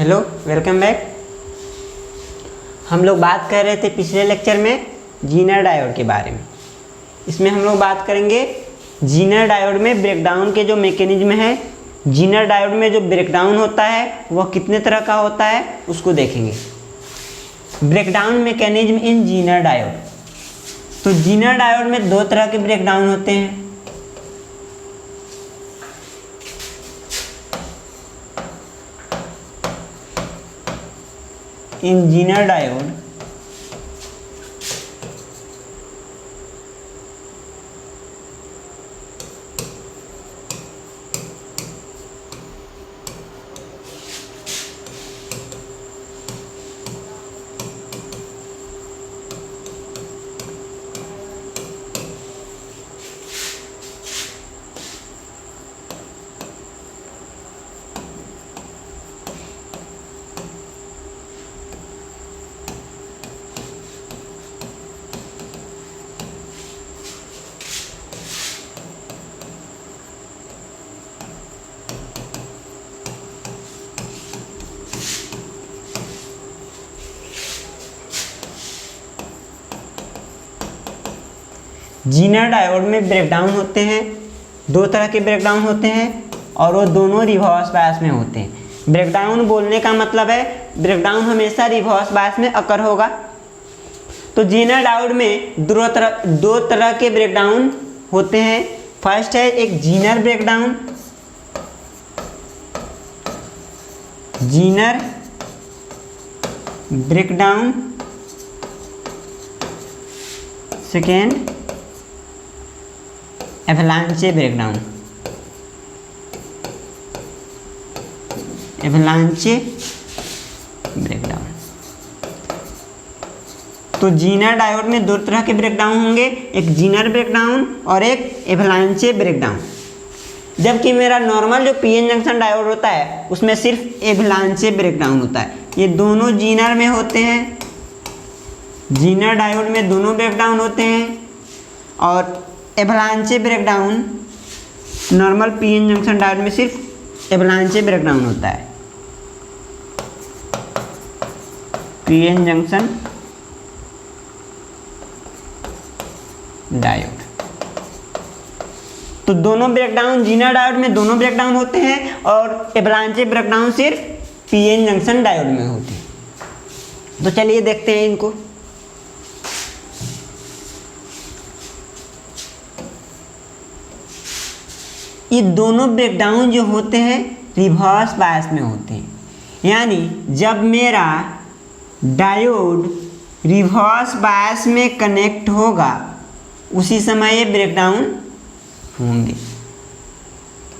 Hello, welcome back. हम लोग बात कर रहे थे पिछले लेक्चर में जीनर डायोड के बारे में। इसमें हम लोग बात करेंगे जीनर डायोड में ब्रेकडाउन के जो मैकेनिज्म है। जीनर डायोड में जो ब्रेकडाउन होता है वह कितने तरह का होता है उसको देखेंगे। Breakdown mechanism in Zener diode. तो जीनर डायोड में दो तरह के ब्रेकडाउन होते हैं। इन जीनर डायोड जीनर डायोड में ब्रेकडाउन होते हैं। दो तरह के ब्रेकडाउन होते हैं और वो दोनों रिवर्स बायस में होते हैं। ब्रेकडाउन बोलने का मतलब है ब्रेकडाउन हमेशा रिवर्स बायस में अकर होगा। तो जीनर डायोड में दो तरह के ब्रेकडाउन होते हैं। फर्स्ट है एक Zener breakdown. Zener breakdown. Second एवलांचे breakdown. एवलांचे breakdown. तो जीनर डायोड में दो तरह के ब्रेकडाउन होंगे, एक जीनर ब्रेकडाउन और एक एवलांचे ब्रेकडाउन। जबकि मेरा नॉर्मल जो पीएन जंक्शन डायोड होता है उसमें सिर्फ एवलांचे ब्रेकडाउन होता है। ये दोनों जीनर में होते हैं। जीनर डायोड में दोनों ब्रेकडाउन होते हैं और एवलांचे breakdown normal PN junction diode में सिर्फ एवलांचे ब्रेकडाउन होता है। PN junction diode. तो दोनों ब्रेकडाउन जीनर डायोड में दोनों ब्रेकडाउन होते हैं और एवलांचे ब्रेकडाउन सिर्फ पीएन जंक्शन डायोड में होते हैं। तो चलिए देखते हैं इनको। ये दोनों ब्रेकडाउन जो होते हैं रिवर्स बायस में होते हैं। यानी जब मेरा डायोड रिवर्स बायस में कनेक्ट होगा उसी समय ये ब्रेकडाउन होंगे।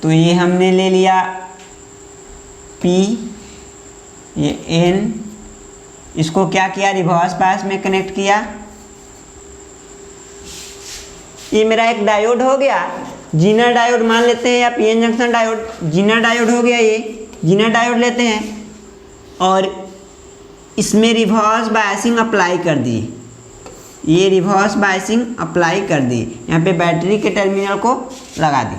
तो ये हमने ले लिया P, ये N, इसको क्या किया रिवर्स बायस में कनेक्ट किया। ये मेरा एक डायोड हो गया, जीनर डायोड मान लेते हैं या PN junction diode. Zener diode हो गया, ये जीनर डायोड लेते हैं और इसमें रिवर्स बायसिंग अप्लाई कर दिए। ये रिवर्स बायसिंग अप्लाई कर दिए, यहाँ पे बैटरी के टर्मिनल को लगा दी।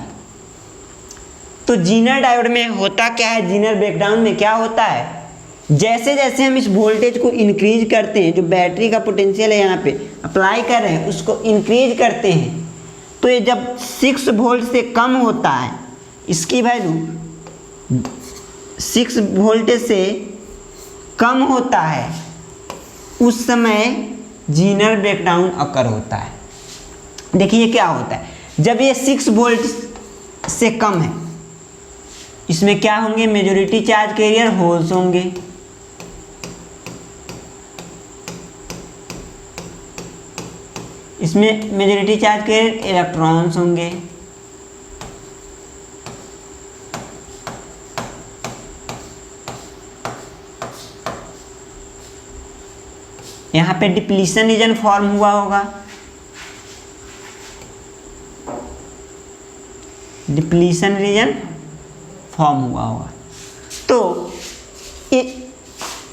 तो जीनर डायोड में होता क्या है, जीनर ब्रेकडाउन में क्या होता है, जैसे जैसे हम इस वोल्टेज को इंक्रीज करते हैं, जो बैटरी का पोटेंशियल है यहाँ पे अप्लाई कर रहे हैं उसको इंक्रीज करते हैं, तो ये जब 6 वोल्ट से कम होता है, इसकी वैल्यू 6 वोल्टेज से कम होता है, उस समय जीनर ब्रेकडाउन अकर होता है। देखिए क्या होता है, जब ये 6 वोल्ट से कम है इसमें क्या होंगे, मेजॉरिटी चार्ज कैरियर होल्स होंगे। इसमें मेजॉरिटी चार्ज के इलेक्ट्रॉन्स होंगे। यहाँ पे डिप्लीशन रीजन फॉर्म हुआ होगा। डिप्लीशन रीजन फॉर्म हुआ होगा। तो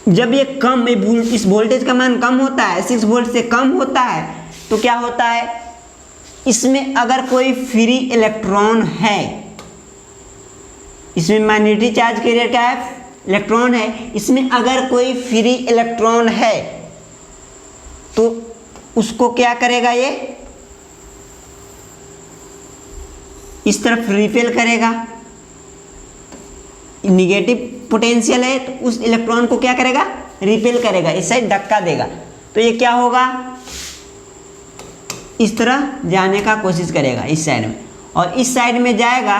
जब ये कम, इस वोल्टेज का मान कम होता है, 6 वोल्ट से कम होता है, तो क्या होता है, इसमें अगर कोई फ्री इलेक्ट्रॉन है, इसमें माइनॉरिटी चार्ज कैरियर क्या है, इलेक्ट्रॉन है, इसमें अगर कोई फ्री इलेक्ट्रॉन है तो उसको क्या करेगा, ये इस तरफ रिपेल करेगा। निगेटिव पोटेंशियल है तो उस इलेक्ट्रॉन को क्या करेगा, रिपेल करेगा, इस साइड धक्का देगा। तो ये क्या होगा, इस तरह जाने का कोशिश करेगा इस साइड में, और इस साइड में जाएगा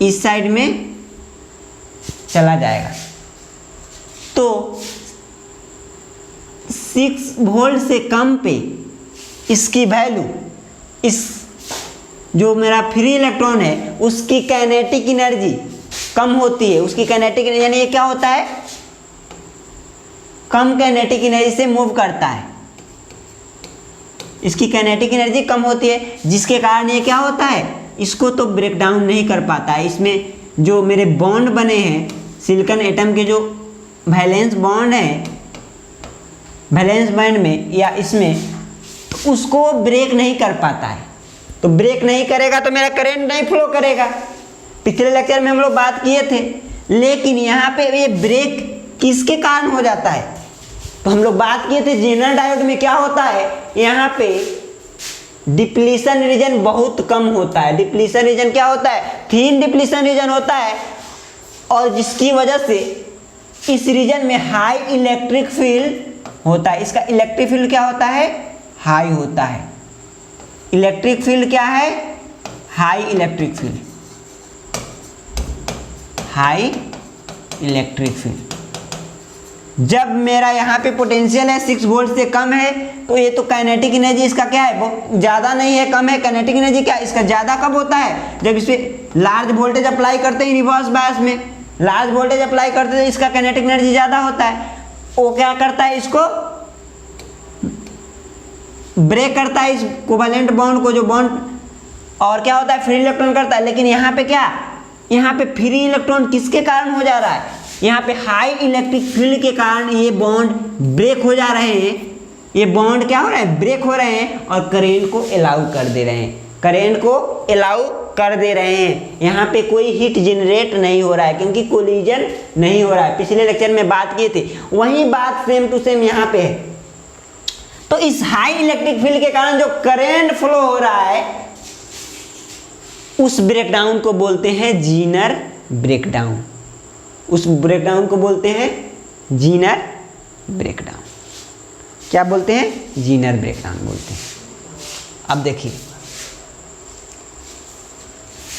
इस साइड में चला जाएगा। तो 6 वोल्ट से कम पे इसकी वैल्यू, इस जो मेरा फ्री इलेक्ट्रॉन है उसकी काइनेटिक एनर्जी कम होती है, उसकी काइनेटिक यानी ये क्या होता है, कम काइनेटिक एनर्जी से मूव करता है, इसकी काइनेटिक एनर्जी कम होती है, जिसके कारण ये क्या होता है, इसको तो ब्रेक डाउन नहीं कर पाता है। इसमें जो मेरे बॉन्ड बने हैं सिलिकॉन एटम के, जो वैलेंस बॉन्ड है वैलेंस बैंड में या इसमें, तो उसको ब्रेक नहीं कर पाता है। तो ब्रेक नहीं करेगा तो मेरा करंट नहीं फ्लो करेगा। पिछले लेक्चर में हम लोग बात किए थे, लेकिन यहाँ पे ये ब्रेक किसके कारण हो जाता है, तो हम लोग बात किए थे जेनर डायोड में क्या होता है, यहाँ पे डिप्लीशन रीजन बहुत कम होता है। डिप्लीशन रीजन क्या होता है, थिन डिप्लीशन रीजन होता है, और जिसकी वजह से इस रीजन में हाई इलेक्ट्रिक फील्ड होता है। इसका इलेक्ट्रिक फील्ड क्या होता है, हाई होता है। इलेक्ट्रिक फील्ड क्या है, high electric field, high electric field. जब मेरा यहाँ पे पोटेंशियल है 6 वोल्ट से कम है, तो ये तो काइनेटिक एनर्जी इसका क्या है, वो ज़्यादा नहीं है, कम है। काइनेटिक एनर्जी क्या, इसका ज़्यादा कब होता है, जब इस पर लार्ज वोल्टेज अप्लाई करते हैं रिवर्स बायस में, लार्ज वोल्टेज अप्लाई करते हैं, इसका काइनेटिक एनर्जी ज़्यादा होता है। वो क्या करता है, इसको ब्रेक करता है, इस कोवेलेंट बॉन्ड को, जो बॉन्ड, और क्या होता है, फ्री इलेक्ट्रॉन करता है। लेकिन यहाँ पे क्या, यहाँ पे फ्री इलेक्ट्रॉन किसके कारण हो जा रहा है, यहाँ पे हाई इलेक्ट्रिक फील्ड के कारण ये बॉन्ड ब्रेक हो जा रहे हैं। ये बॉन्ड क्या हो रहे हैं, ब्रेक हो रहे हैं, और करेंट को अलाउ कर दे रहे हैं, करेंट को अलाउ कर दे रहे हैं। यहाँ पे कोई हीट जनरेट नहीं हो रहा है, क्योंकि कोलिजन नहीं हो रहा है। पिछले लेक्चर में बात किए थे, वही बात सेम टू सेम यहाँ पे है। तो इस हाई इलेक्ट्रिक फील्ड के कारण जो करंट फ्लो हो रहा है, उस ब्रेकडाउन को बोलते हैं जीनर ब्रेकडाउन। उस ब्रेकडाउन को बोलते हैं जीनर ब्रेकडाउन। क्या बोलते हैं, जीनर ब्रेकडाउन बोलते हैं। अब देखिए,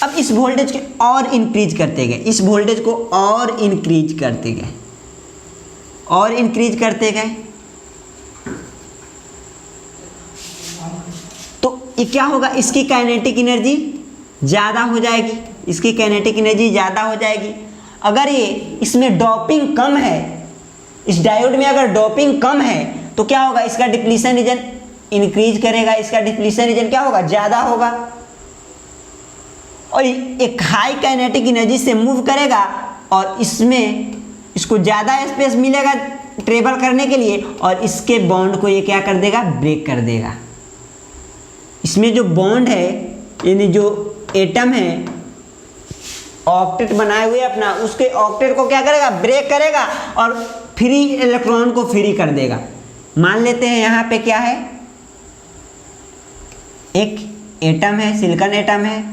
अब इस वोल्टेज के और इंक्रीज करते गए, इस वोल्टेज को और इंक्रीज करते गए, और इंक्रीज करते गए, तो ये क्या होगा, इसकी काइनेटिक एनर्जी ज़्यादा हो जाएगी, इसकी काइनेटिक एनर्जी ज़्यादा हो जाएगी। अगर ये इसमें डोपिंग कम है, इस डायोड में अगर डोपिंग कम है, तो क्या होगा, इसका डिप्लीशन रीजन इंक्रीज करेगा, इसका डिप्लीशन रीजन क्या होगा, ज़्यादा होगा, और एक हाई काइनेटिक एनर्जी से मूव करेगा, और इसमें इसको ज़्यादा स्पेस मिलेगा ट्रेवल करने के लिए, और इसके बॉन्ड को ये क्या कर देगा, ब्रेक कर देगा। इसमें जो बॉन्ड है, यानी जो एटम है, ऑक्टेट बनाए हुए अपना, उसके ऑक्टेट को क्या करेगा, ब्रेक करेगा, और फ्री इलेक्ट्रॉन को फ्री कर देगा। मान लेते हैं यहाँ पे क्या है, एक एटम है, सिलिकॉन एटम है,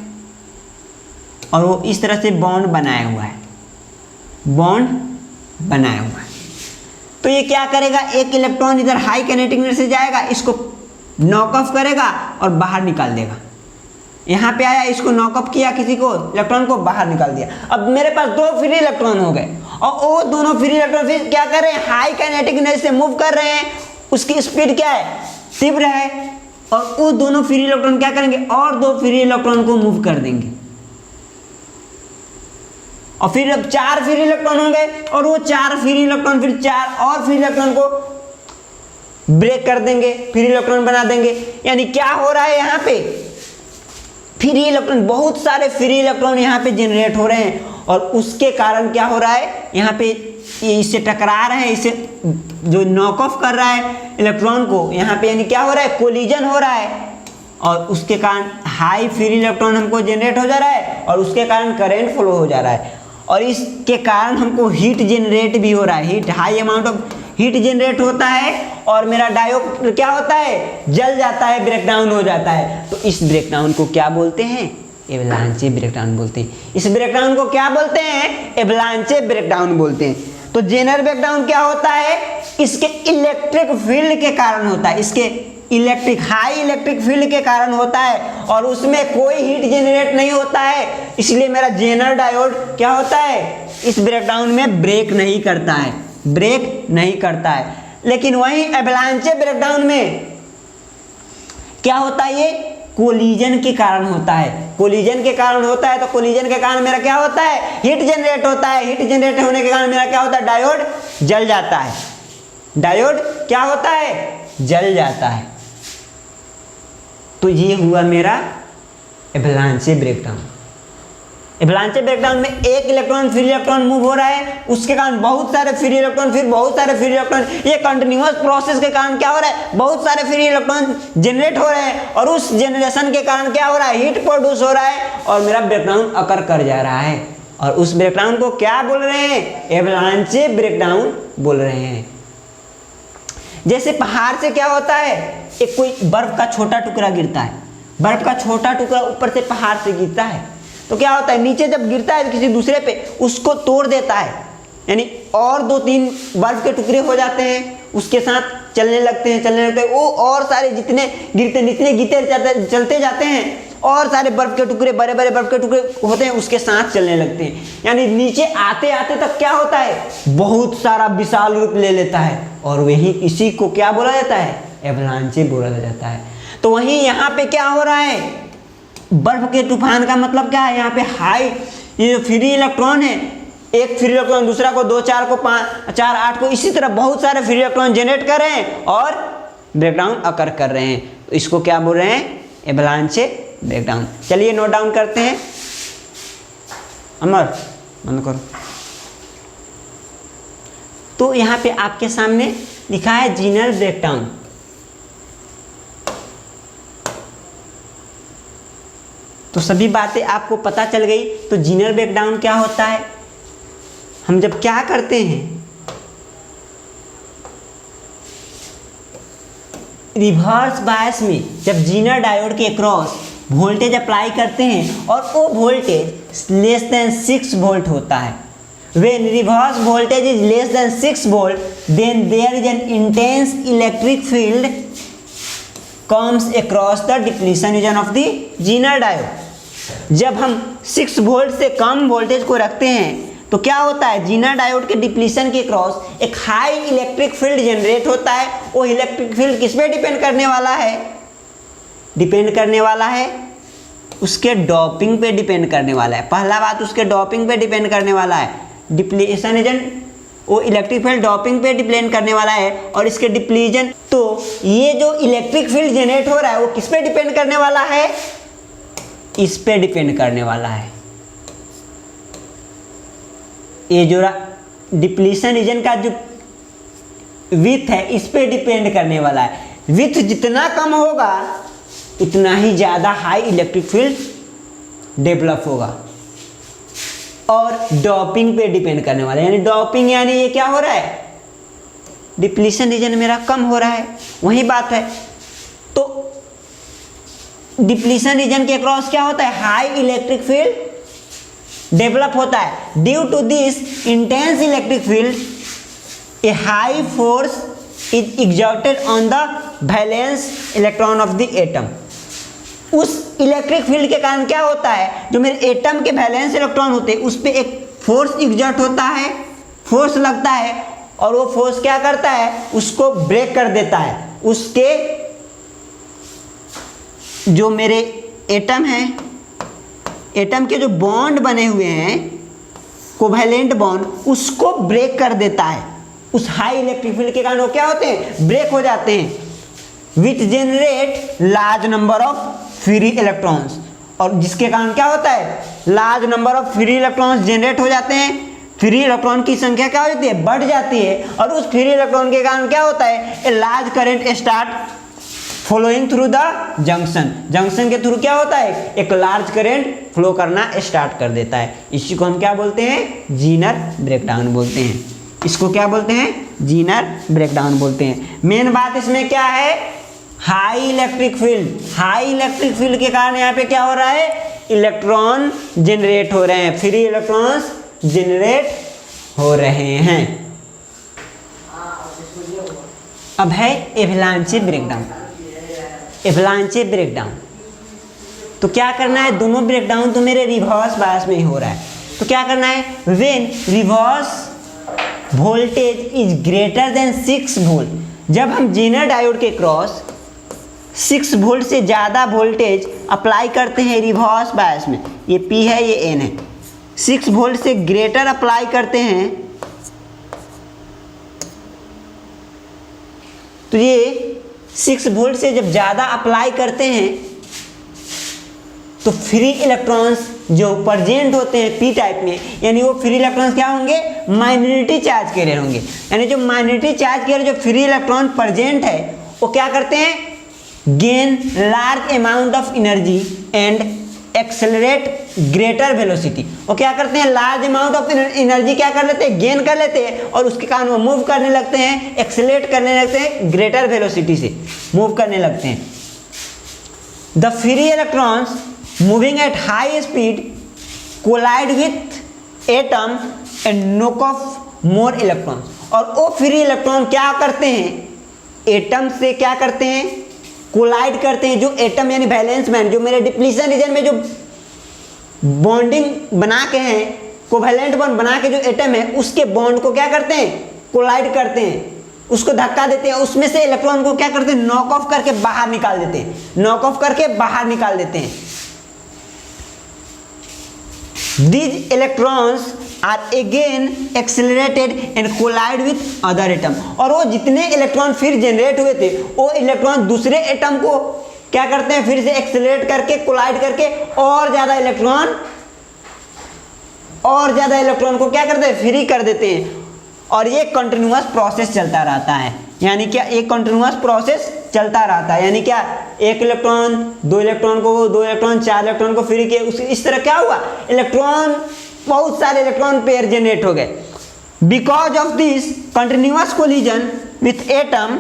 और वो इस तरह से बॉन्ड बनाया हुआ है, बॉन्ड बनाया हुआ है। तो ये क्या करेगा, एक इलेक्ट्रॉन इधर हाई काइनेटिक एनर्जी से जाएगा, इसको नॉक ऑफ करेगा और बाहर निकाल देगा। यहाँ पे आया, इसको नॉक ऑफ किया, किसी को इलेक्ट्रॉन को बाहर निकाल दिया। अब मेरे पास 2 फ्री इलेक्ट्रॉन हो गए, और वो दोनों फ्री इलेक्ट्रॉन फिर क्या कर रहे हैं, हाई काइनेटिक एनर्जी से मूव कर रहे हैं। उसकी स्पीड क्या है, तीव्र है, और वो दोनों फ्री इलेक्ट्रॉन क्या करेंगे, और 2 फ्री इलेक्ट्रॉन को मूव कर देंगे, और फिर अब 4 फ्री इलेक्ट्रॉन होंगे, और वो 4 फ्री इलेक्ट्रॉन फिर 4 और फ्री इलेक्ट्रॉन को ब्रेक कर देंगे, फ्री इलेक्ट्रॉन बना देंगे। यानी क्या हो रहा है, यहाँ पे फ्री इलेक्ट्रॉन, बहुत सारे फ्री इलेक्ट्रॉन यहाँ पे जनरेट हो रहे हैं, और उसके कारण क्या हो रहा है, यहाँ पे ये इससे टकरा रहे हैं, इससे जो नॉक ऑफ कर रहा है इलेक्ट्रॉन को, यहाँ पे यानी क्या हो रहा है, कोलिजन हो रहा है। और उसके कारण हाई फ्री इलेक्ट्रॉन हमको जनरेट हो जा रहा है और उसके कारण करंट फ्लो हो जा रहा है और इसके कारण हमको हीट जनरेट भी हो रहा है, heat high amount of heat generate होता है और मेरा डायोड क्या होता है, जल जाता है, ब्रेकडाउन हो जाता है। तो इस ब्रेकडाउन को क्या बोलते हैं, एवलांचे ब्रेकडाउन बोलते हैं। इस ब्रेकडाउन को क्या बोलते हैं, एवलांचे ब्रेकडाउन बोलते हैं। तो जेनर ब्रेकडाउन क्या होता है, इसके इलेक्ट्रिक फील्ड के कारण होता है, इसके हाई इलेक्ट्रिक फील्ड के कारण होता है और उसमें कोई हीट जनरेट नहीं होता है, इसलिए मेरा जेनर डायोड क्या होता है, इस ब्रेकडाउन में ब्रेक नहीं करता है, ब्रेक नहीं करता है। लेकिन वहीं एवलांचे ब्रेकडाउन में क्या होता है, ये कोलिजन के कारण होता है, कोलिजन के कारण होता है। तो कोलिजन के कारण मेरा क्या होता है, हीट जनरेट होता है, हीट जनरेट होने के कारण मेरा क्या होता है, डायोड जल जाता है, डायोड क्या होता है, जल जाता है। तो ये हुआ मेरा एवलांचे ब्रेकडाउन। एवलांचे ब्रेकडाउन में एक इलेक्ट्रॉन फ्री इलेक्ट्रॉन मूव हो रहा है, उसके कारण बहुत सारे फ्री इलेक्ट्रॉन, फिर बहुत सारे फ्री इलेक्ट्रॉन, ये कंटिन्यूअस प्रोसेस के कारण क्या हो रहा है, बहुत सारे फ्री इलेक्ट्रॉन जनरेट हो रहे हैं और उस जनरेशन के कारण क्या हो रहा है, हीट प्रोड्यूस हो रहा है और मेरा ब्रेकडाउन अकर कर जा रहा है। और उस ब्रेकडाउन को क्या बोल रहे हैं, एवलांचे ब्रेकडाउन बोल रहे हैं। जैसे पहाड़ से क्या होता है, एक कोई बर्फ का छोटा टुकड़ा गिरता है, बर्फ का छोटा टुकड़ा ऊपर से पहाड़ से गिरता है, तो क्या होता है, नीचे जब गिरता है किसी दूसरे पे, उसको तोड़ देता है, यानी और 2-3 बर्फ के टुकड़े हो जाते हैं, उसके साथ चलने लगते हैं, वो और सारे जितने गिरते चलते जाते हैं, और सारे बर्फ के टुकड़े, बड़े बड़े बर्फ के टुकड़े होते हैं, उसके साथ चलने लगते हैं। यानी नीचे आते आते तक क्या होता है, बहुत सारा विशाल रूप ले लेता है और वही इसी को क्या बोला जाता है, एवलांचे बोला जाता है। तो वहीं यहाँ पे क्या हो रहा है, बर्फ के तूफान का मतलब क्या है, यहाँ पे हाई ये फ्री इलेक्ट्रॉन है, एक फ्री इलेक्ट्रॉन दूसरा को 2, 4 को 5, 4, 8 को, इसी तरह बहुत सारे फ्री इलेक्ट्रॉन जनरेट कर रहे हैं और ब्रेकडाउन अकर कर रहे हैं। तो इसको क्या बोल रहे हैं, एवलांचे ब्रेकडाउन। चलिए नोट डाउन करते हैं। अमर बंद करो। तो यहाँ पे आपके सामने लिखा है जीनर ब्रेकडाउन। तो सभी बातें आपको पता चल गई। तो जीनर ब्रेकडाउन क्या होता है, हम जब क्या करते हैं, रिवर्स बायस में जब जीनर डायोड के क्रॉस वोल्टेज अप्लाई करते हैं और वो वोल्टेज लेस देन 6 वोल्ट होता है, when reverse voltage is less than 6 volt, then there is an intense electric field comes across the depletion region of the Zener diode। जब हम 6 volt से कम voltage को रखते हैं तो क्या होता है, जीनर डायोड के डिप्लीशन के क्रॉस एक हाई इलेक्ट्रिक फील्ड जनरेट होता है। वो इलेक्ट्रिक फील्ड किस पे डिपेंड करने वाला है, डिपेंड करने वाला है उसके डोपिंग पे डिपेंड करने वाला है। पहला बात, उसके डोपिंग पे डिपेंड करने वाला है, डिप्लीशन एजेंट वो इलेक्ट्रिक फील्ड डोपिंग पे डिपेंड करने वाला है और इसके डिप्लीशन। तो ये जो इलेक्ट्रिक फील्ड जनरेट हो रहा है वो किस पे डिपेंड करने वाला है, इस पे डिपेंड करने वाला है। ये जो डिप्लीशन रीजन का जो विड्थ है इस पे डिपेंड करने वाला है। विड्थ जितना कम होगा उतना ही ज़्यादा हाई इलेक्ट्रिक फील्ड डेवलप होगा और डोपिंग पे डिपेंड करने वाला है। यानी डोपिंग यानी ये क्या हो रहा है, डिप्लीशन रीजन मेरा कम हो रहा है, वही बात है। तो डिप्लीशन रीजन के क्रॉस क्या होता है, हाई इलेक्ट्रिक फील्ड डेवलप होता है। Due to this intense electric field a high force is exerted on the valence electron of the atom. उस इलेक्ट्रिक फील्ड के कारण क्या होता है, जो मेरे एटम के वैलेंस इलेक्ट्रॉन होते हैं उस पर एक फोर्स एग्जर्ट होता है, फोर्स लगता है और वो फोर्स क्या करता है, उसको ब्रेक कर देता है। उसके जो मेरे एटम हैं, एटम के जो बॉन्ड बने हुए हैं कोवैलेंट बॉन्ड, उसको ब्रेक कर देता है। उस हाई इलेक्ट्रिक फील्ड के कारण वो क्या होते हैं, ब्रेक हो जाते हैं। Which generate large number of free electrons, और जिसके कारण क्या होता है, large number of free electrons generate हो जाते हैं। फ्री इलेक्ट्रॉन की संख्या क्या हो जाती है, बढ़ जाती है और उस फ्री इलेक्ट्रॉन के कारण क्या होता है, a large current start flowing through the junction, junction के थ्रू क्या होता है, एक लार्ज करंट फ्लो करना स्टार्ट कर देता है। इसी को हम क्या बोलते हैं, जीनर ब्रेकडाउन बोलते हैं। इसको क्या बोलते हैं, जीनर ब्रेकडाउन बोलते हैं। मेन बात इसमें क्या है, high electric field, high electric field के कारण यहाँ पे क्या हो रहा है, इलेक्ट्रॉन जनरेट हो रहे हैं, फ्री इलेक्ट्रॉन्स जनरेट हो रहे हैं। अब है एवलांचे ब्रेकडाउन। एवलांचे ब्रेकडाउन तो क्या करना है, दोनों ब्रेकडाउन तो मेरे रिवर्स बायस में ही हो रहा है। तो क्या करना है, when reverse voltage is greater than 6 volt, जब हम जीनर डायोड के क्रॉस 6 वोल्ट से ज़्यादा वोल्टेज अप्लाई करते हैं रिवर्स बायस में, ये P है ये N है, 6 वोल्ट से ग्रेटर अप्लाई करते हैं तो ये 6 वोल्ट से जब ज़्यादा अप्लाई करते हैं तो फ्री इलेक्ट्रॉन्स जो प्रेजेंट होते हैं पी टाइप में, यानी वो फ्री इलेक्ट्रॉन्स क्या होंगे, माइनॉरिटी चार्ज के रहे होंगे। यानी जो माइनॉरिटी चार्ज के जो फ्री इलेक्ट्रॉन प्रेजेंट है वो क्या करते हैं, gain large amount of energy and accelerate greater velocity. वो क्या करते हैं, लार्ज अमाउंट ऑफ एनर्जी क्या कर लेते हैं, गेन कर लेते हैं, और उसके कारण वो मूव करने लगते हैं, एक्सेलरेट करने लगते हैं, ग्रेटर वेलोसिटी से मूव करने लगते हैं। The free electrons moving at high speed collide with atom and knock off more electrons, और वो फ्री इलेक्ट्रॉन क्या करते हैं, एटम से क्या करते हैं, कोलाइड करते हैं। जो एटम यानी वैलेंस बैंड, जो मेरे डिप्लीशन रीजन में जो बॉन्डिंग बना के हैं, कोवैलेंट बॉन्ड बना के जो एटम है उसके बॉन्ड को क्या करते हैं, कोलाइड करते हैं, उसको धक्का देते हैं, उसमें से इलेक्ट्रॉन को क्या करते हैं, नॉक ऑफ करके बाहर निकाल देते हैं, नॉक ऑफ करके बाहर निकाल देते हैं। These electrons are again accelerated and collide with other atom, और वो जितने इलेक्ट्रॉन फिर जनरेट हुए थे वो इलेक्ट्रॉन दूसरे एटम को क्या करते हैं, फिर से एक्सेलरेट करके कोलाइड करके और ज़्यादा इलेक्ट्रॉन को क्या करते हैं, फ्री कर देते हैं। और ये कंटिन्यूअस प्रोसेस चलता रहता है, यानी क्या, एक कंटिन्यूअस प्रोसेस चलता रहता है, यानी क्या, एक इलेक्ट्रॉन, दो इलेक्ट्रॉन को, दो इलेक्ट्रॉन, चार इलेक्ट्रॉन को फ्री किए, इस तरह क्या हुआ, इलेक्ट्रॉन, बहुत सारे इलेक्ट्रॉन पेयर जनरेट हो गए। Because of this continuous collision with atom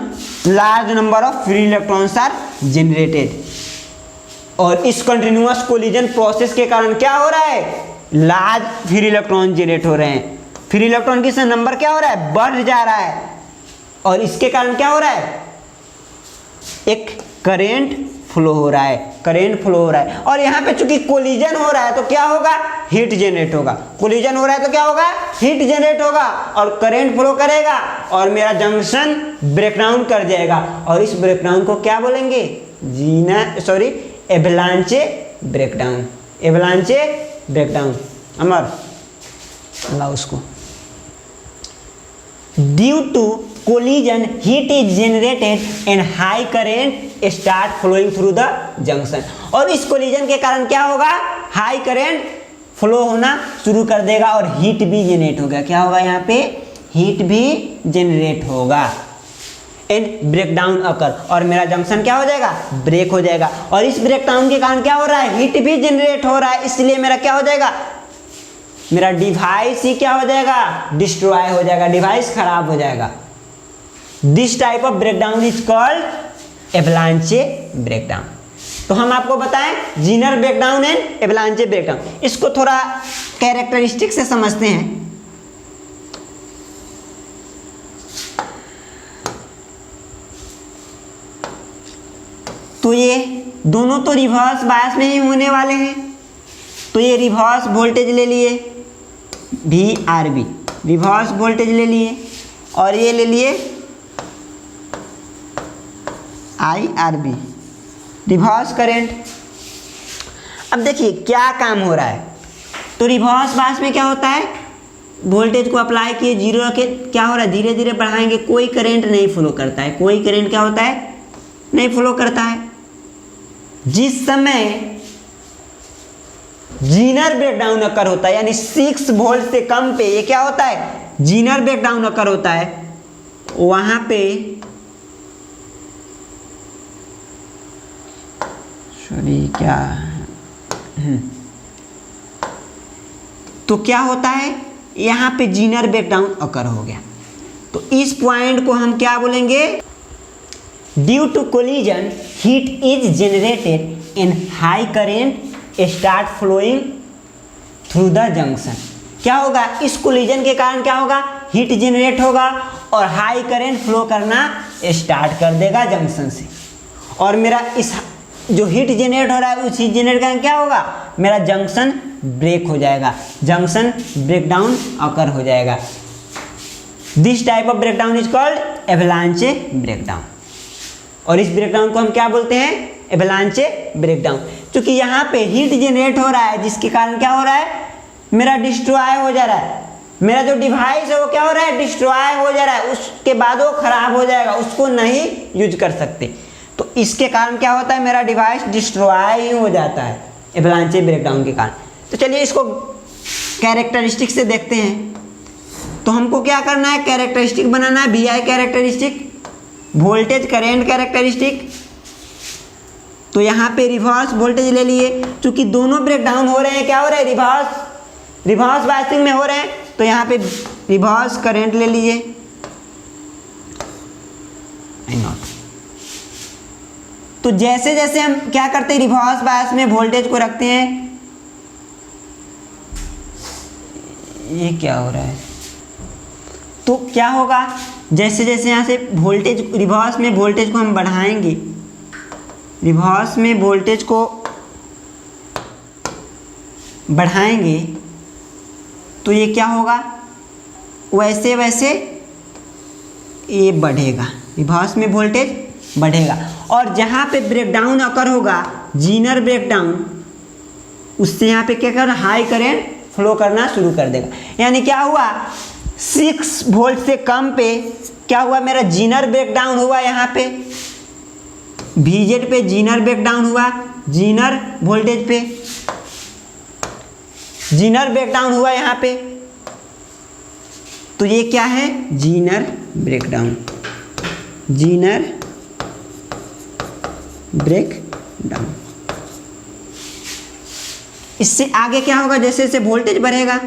large number of free electrons are generated. और इस कंटिन्यूअस कोलिजन प्रोसेस के कारण क्या हो रहा है, लार्ज फ्री इलेक्ट्रॉन जनरेट हो रहे हैं, फ्री इलेक्ट्रॉन की नंबर क्या हो रहा है, बढ़ जा रहा है, और इसके कारण क्या हो रहा है, एक करेंट फ्लो हो रहा है, करंट फ्लो हो रहा है। और यहाँ पे चूंकि कोलिजन हो रहा है तो क्या होगा, हीट जनरेट होगा, कोलिजन हो रहा है तो क्या होगा, हीट जनरेट होगा और करंट फ्लो करेगा और मेरा जंक्शन ब्रेकडाउन कर जाएगा। और इस ब्रेकडाउन को क्या बोलेंगे, एवलांचे ब्रेकडाउन, एवलांचे ब्रेकडाउन। अमर लाओ उसको। Due to collision heat is generated and high current start flowing through the junction। और इस collision के कारण क्या होगा, हाई करंट फ्लो होना शुरू कर देगा और हीट भी जनरेट होगा। क्या होगा, यहाँ पे हीट भी जनरेट होगा एंड ब्रेकडाउन अकर, और मेरा जंक्शन क्या हो जाएगा, ब्रेक हो जाएगा। और इस ब्रेकडाउन के कारण क्या हो रहा है, हीट भी जनरेट हो रहा है, इसलिए मेरा क्या हो जाएगा, मेरा डिवाइस ही क्या हो जाएगा, डिस्ट्रॉय हो जाएगा, डिवाइस खराब हो जाएगा। This type of breakdown is called एवलांचे breakdown. तो हम आपको बताएं Zener breakdown and avalanche breakdown. इसको थोड़ा कैरेक्टरिस्टिक से समझते हैं। तो ये दोनों तो रिवर्स बायस में ही होने वाले हैं। तो ये रिवर्स वोल्टेज ले लिए VRB, रिवर्स वोल्टेज ले लिए, और ये ले लिए IRB, रिवर्स करंट। अब देखिए क्या काम हो रहा है। तो रिवर्स बायस में क्या होता है, वोल्टेज को अप्लाई किए, जीरो रखे, क्या हो रहा है, धीरे धीरे बढ़ाएंगे, कोई करंट नहीं फ्लो करता है, कोई करंट क्या होता है, नहीं फ्लो करता है। जिस समय जीनर ब्रेकडाउन अकर होता है, यानी 6 वोल्ट से कम पे ये क्या होता है, जीनर ब्रेकडाउन अकर होता है, वहां पे अभी क्या तो क्या होता है, यहाँ पे जीनर ब्रेकडाउन अकर हो गया। तो इस पॉइंट को हम क्या बोलेंगे, due to collision heat is generated in high current start flowing through the junction. क्या होगा, इस कोलिजन के कारण क्या होगा, हीट जनरेट होगा और हाई करंट फ्लो करना स्टार्ट कर देगा जंक्शन से, और मेरा इस जो हीट जनरेट हो रहा है उस हीट जनरेट का क्या होगा, मेरा जंक्शन ब्रेक हो जाएगा, जंक्शन ब्रेकडाउन अकर हो जाएगा। This type of breakdown is called एवलांचे breakdown, और इस ब्रेकडाउन को हम क्या बोलते हैं, एवलांचे ब्रेकडाउन। क्योंकि यहाँ पे हीट जनरेट हो रहा है जिसके कारण क्या हो रहा है, मेरा डिस्ट्रॉय हो जा रहा है, मेरा जो डिवाइस है वो क्या हो रहा है, डिस्ट्रॉय हो जा रहा है, उसके बाद वो खराब हो जाएगा, उसको नहीं यूज कर सकते। तो इसके कारण क्या होता है, मेरा डिवाइस डिस्ट्रॉय ही हो जाता है एवलांचे ब्रेकडाउन के कारण। तो चलिए इसको कैरेक्टरिस्टिक से देखते हैं। तो हमको क्या करना है, कैरेक्टरिस्टिक बनाना है, VI characteristic, voltage current characteristic. तो यहाँ पे रिवर्स वोल्टेज ले लिए, क्योंकि दोनों ब्रेकडाउन हो रहे हैं, क्या हो रहे हैं, रिवर्स बायसिंग में हो रहे हैं, तो यहाँ पे रिवर्स करंट ले लीजिए, तो जैसे जैसे हम क्या करते हैं, रिवर्स बायस में वोल्टेज को रखते हैं, ये क्या हो रहा है, तो क्या होगा, जैसे जैसे यहाँ से वोल्टेज रिवर्स में वोल्टेज को हम बढ़ाएंगे, रिवर्स में वोल्टेज को बढ़ाएंगे तो ये क्या होगा, वैसे वैसे ये बढ़ेगा, रिवर्स में वोल्टेज बढ़ेगा। और जहाँ पे ब्रेकडाउन अकर होगा, जीनर ब्रेकडाउन, उससे यहाँ पे क्या कर, हाई करंट फ्लो करना शुरू कर देगा। यानी क्या हुआ, 6 वोल्ट से कम पे क्या हुआ, मेरा जीनर ब्रेकडाउन हुआ, यहाँ पे VZ पे जीनर ब्रेकडाउन हुआ, जीनर वोल्टेज पे जीनर ब्रेकडाउन हुआ यहाँ पे, तो ये क्या है, जीनर ब्रेकडाउन, जीनर ब्रेकडाउन। इससे आगे क्या होगा, जैसे जैसे वोल्टेज बढ़ेगा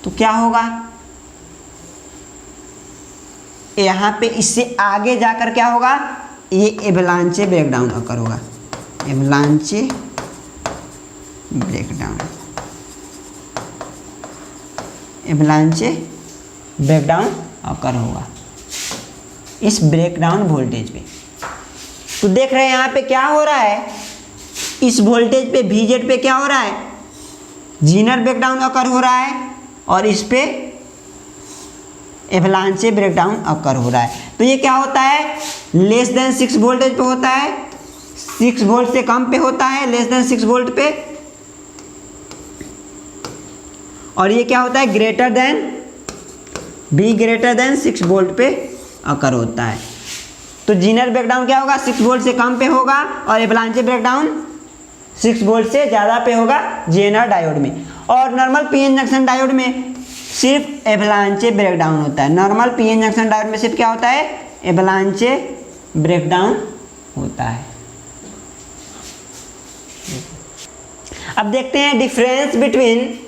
तो क्या होगा, यहाँ पे इससे आगे जाकर क्या होगा, ये एवलांचे ब्रेकडाउन अकर होगा, एवलांचे ब्रेकडाउन, एवलांचे ब्रेकडाउन अकर होगा इस ब्रेकडाउन वोल्टेज पे। तो देख रहे हैं यहाँ पे क्या हो रहा है, इस वोल्टेज पे VZ पे क्या हो रहा है, जीनर ब्रेकडाउन अकर हो रहा है, और इस पे एवलांचे ब्रेकडाउन अकर हो रहा है। तो ये क्या होता है, लेस देन 6 वोल्टेज पे होता है, 6 वोल्ट से कम पे होता है, लेस देन 6 वोल्ट पे, और ये क्या होता है, ग्रेटर देन 6 वोल्ट पे अकर होता है। तो जीनर ब्रेकडाउन क्या होगा, 6 वोल्ट से कम पे होगा, और एवलांचे ब्रेकडाउन 6 वोल्ट से ज़्यादा पे होगा GNR डायोड में। और नॉर्मल PN जंक्शन डायोड में सिर्फ एवलांचे ब्रेकडाउन होता है, नॉर्मल PN जंक्शन डायोड में सिर्फ क्या होता है, एवलांचे ब्रेकडाउन होता है। अब देखते हैं difference between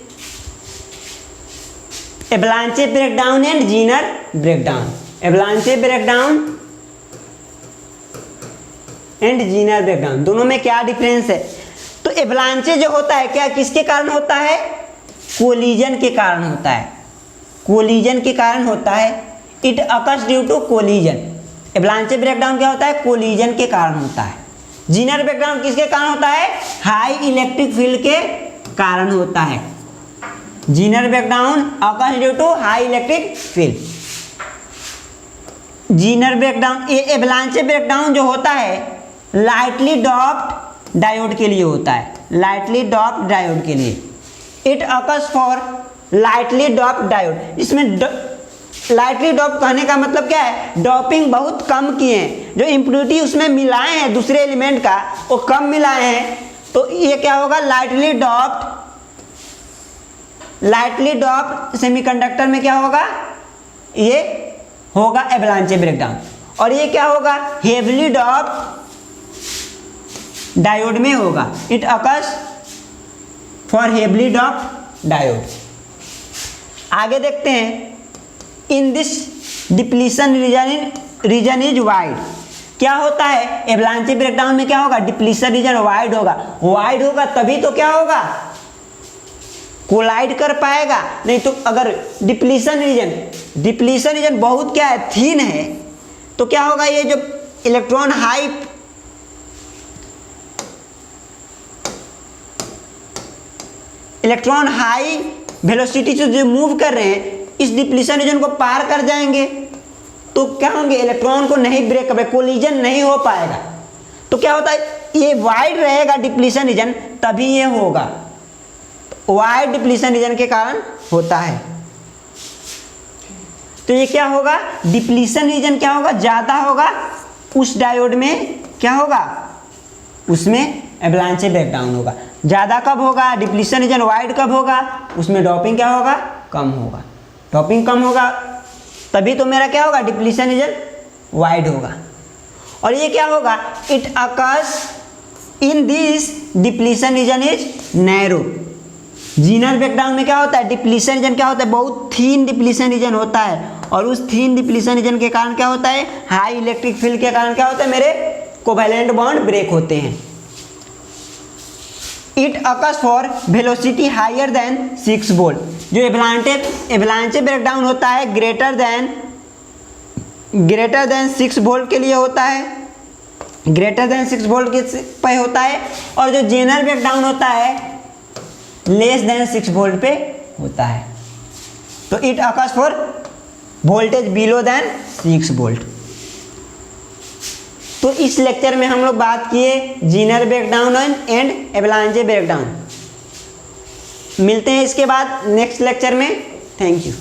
एवलांचे breakdown and Zener breakdown. एवलांचे breakdown and Zener breakdown, दोनों में क्या डिफरेंस है। तो एवलांचे जो होता है क्या किसके कारण होता है, कोलिजन के कारण होता है, कोलिजन के कारण होता है, it occurs due to collision. Avalanche breakdown क्या होता है, कोलिजन के कारण होता है। जीनर ब्रेकडाउन किसके कारण होता है, हाई इलेक्ट्रिक फील्ड के कारण होता है। Zener breakdown occurs due to high electric field. Zener breakdown, ये एवलांचे ब्रेकडाउन जो होता है लाइटली डॉप्ड डायोड के लिए होता है, लाइटली डॉप्ड डायोड के लिए। It occurs for lightly doped diode. इसमें लाइटली डॉप कहने का मतलब क्या है, डॉपिंग बहुत कम किए हैं, जो इम्प्योरिटी उसमें मिलाए हैं दूसरे एलिमेंट का वो कम मिलाए हैं, तो ये क्या होगा, लाइटली डॉप्ड सेमीकंडक्टर में क्या होगा, ये होगा एवलांचे ब्रेकडाउन। और ये क्या होगा, हेवली डॉप्ड डायोड में होगा। It occurs for heavily doped diode. आगे देखते हैं, in this depletion region is wide. क्या होता है, एवलांचे ब्रेकडाउन में क्या होगा, डिप्लीशन रीजन वाइड होगा। वाइड होगा तभी तो क्या होगा, कोलाइड कर पाएगा, नहीं तो अगर डिप्लीशन रीजन बहुत क्या है, थीन है, तो क्या होगा, ये जो इलेक्ट्रॉन हाई वेलोसिटी से जो मूव कर रहे हैं इस डिप्लीशन रीजन को पार कर जाएंगे, तो क्या होंगे, इलेक्ट्रॉन को नहीं ब्रेक कर, कोलिजन नहीं हो पाएगा। तो क्या होता है, ये वाइड रहेगा डिप्लीशन रीजन, तभी ये होगा, वाइड डिप्लीशन रीजन के कारण होता है। तो ये क्या होगा, डिप्लीशन रीजन क्या होगा, ज्यादा होगा, उस डायोड में क्या होगा, उसमें एवलांचे ब्रेकडाउन होगा। ज्यादा कब होगा, डिप्लीशन रीजन वाइड कब होगा, उसमें डॉपिंग क्या होगा, कम होगा। डॉपिंग कम होगा तभी तो मेरा क्या होगा, डिप्लीशन रीजन वाइड होगा। और ये क्या होगा, it occurs in this depletion region is narrow. Zener breakdown में क्या होता है, डिप्लीशन रीजन क्या होता है, बहुत थीन डिप्लीशन रीजन होता है, और उस थीन डिप्लीशन रीजन के कारण क्या होता है, हाई इलेक्ट्रिक फील्ड के कारण क्या होता है, मेरे कोवैलेंट बॉन्ड ब्रेक होते हैं। It occurs for velocity higher than 6 volt. जो एवलांचे ब्रेकडाउन होता है ग्रेटर देन 6 वोल्ट के लिए होता है, ग्रेटर देन 6 वोल्ट के पे होता है। और जो जेनर ब्रेकडाउन होता है लेस देन 6 वोल्ट पे होता है। तो it occurs for voltage below than 6 volt. तो इस लेक्चर में हम लोग बात किए Zener breakdown and avalanche breakdown. मिलते हैं इसके बाद नेक्स्ट लेक्चर में। Thank you.